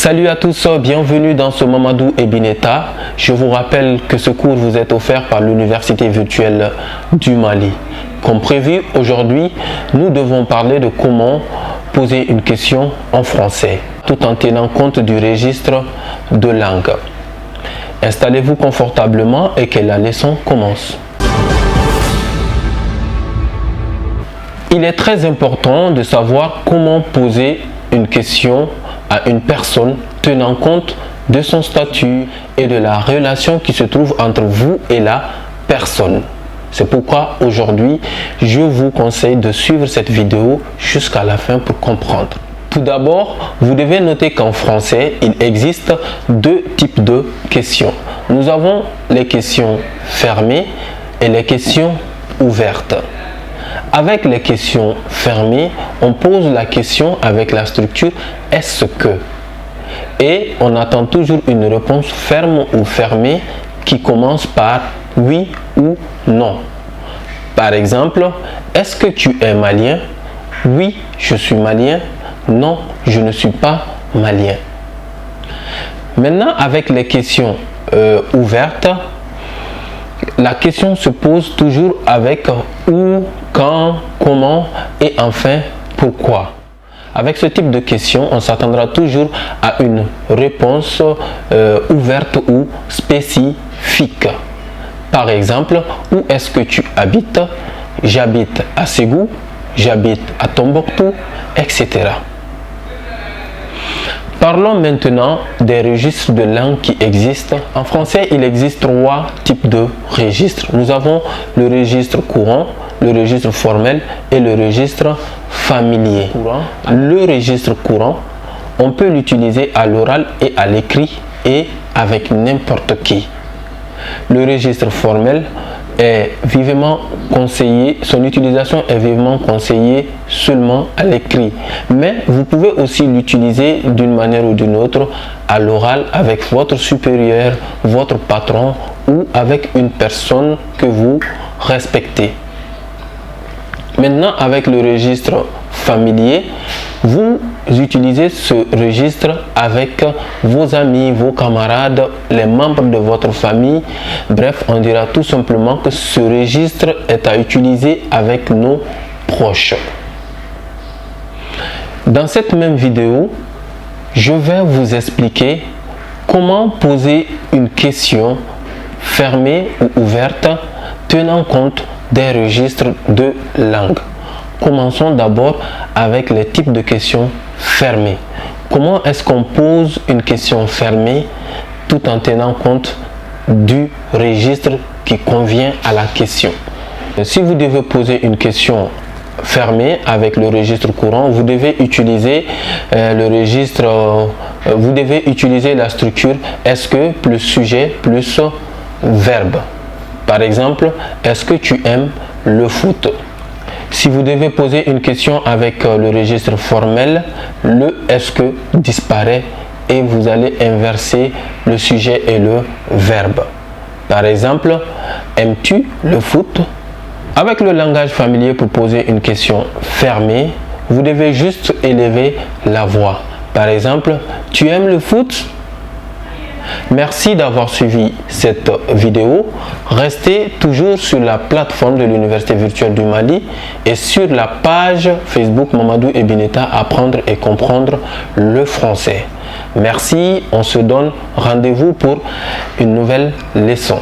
Salut à tous, bienvenue dans ce Mamadou et Bineta. Je vous rappelle que ce cours vous est offert par l'Université virtuelle du Mali. Comme prévu, aujourd'hui, nous devons parler de comment poser une question en français, tout en tenant compte du registre de langue. Installez-vous confortablement et que la leçon commence. Il est très important de savoir comment poser une question à une personne tenant compte de son statut et de la relation qui se trouve entre vous et la personne. C'est pourquoi aujourd'hui, je vous conseille de suivre cette vidéo jusqu'à la fin pour comprendre. Tout d'abord, vous devez noter qu'en français, il existe deux types de questions. Nous avons les questions fermées et les questions ouvertes. Avec les questions fermées, on pose la question avec la structure « est-ce que ?» et on attend toujours une réponse ferme ou fermée qui commence par « oui » ou « non ». Par exemple, « est-ce que tu es malien ?» Oui, je suis malien. Non, je ne suis pas malien. Maintenant, avec les questions ouvertes, la question se pose toujours avec où, quand, comment et enfin pourquoi. Avec ce type de question, on s'attendra toujours à une réponse ouverte ou spécifique. Par exemple, où est-ce que tu habites? J'habite à Ségou, j'habite à Tombouctou, etc. Parlons maintenant des registres de langue qui existent. En français, il existe trois types de registres. Nous avons le registre courant, le registre formel et le registre familier. Le registre courant, on peut l'utiliser à l'oral et à l'écrit et avec n'importe qui. Le registre formel est vivement conseillé, son utilisation est vivement conseillée seulement à l'écrit, mais vous pouvez aussi l'utiliser d'une manière ou d'une autre à l'oral avec votre supérieur, votre patron ou avec une personne que vous respectez. Maintenant, avec le registre familier, vous utilisez ce registre avec vos amis, vos camarades, les membres de votre famille. Bref, on dira tout simplement que ce registre est à utiliser avec nos proches. Dans cette même vidéo, je vais vous expliquer comment poser une question fermée ou ouverte tenant compte des registres de langue. Commençons d'abord avec les types de questions fermées. Comment est-ce qu'on pose une question fermée tout en tenant compte du registre qui convient à la question? Si vous devez poser une question fermée avec le registre courant, vous devez utiliser vous devez utiliser la structure est-ce que plus sujet plus verbe. Par exemple, est-ce que tu aimes le foot? Si vous devez poser une question avec le registre formel, le est-ce que disparaît et vous allez inverser le sujet et le verbe. Par exemple, aimes-tu le foot? Avec le langage familier pour poser une question fermée, vous devez juste élever la voix. Par exemple, tu aimes le foot? Merci d'avoir suivi cette vidéo. Restez toujours sur la plateforme de l'Université virtuelle du Mali et sur la page Facebook Mamadou et Bineta, apprendre et comprendre le français. Merci, on se donne rendez-vous pour une nouvelle leçon.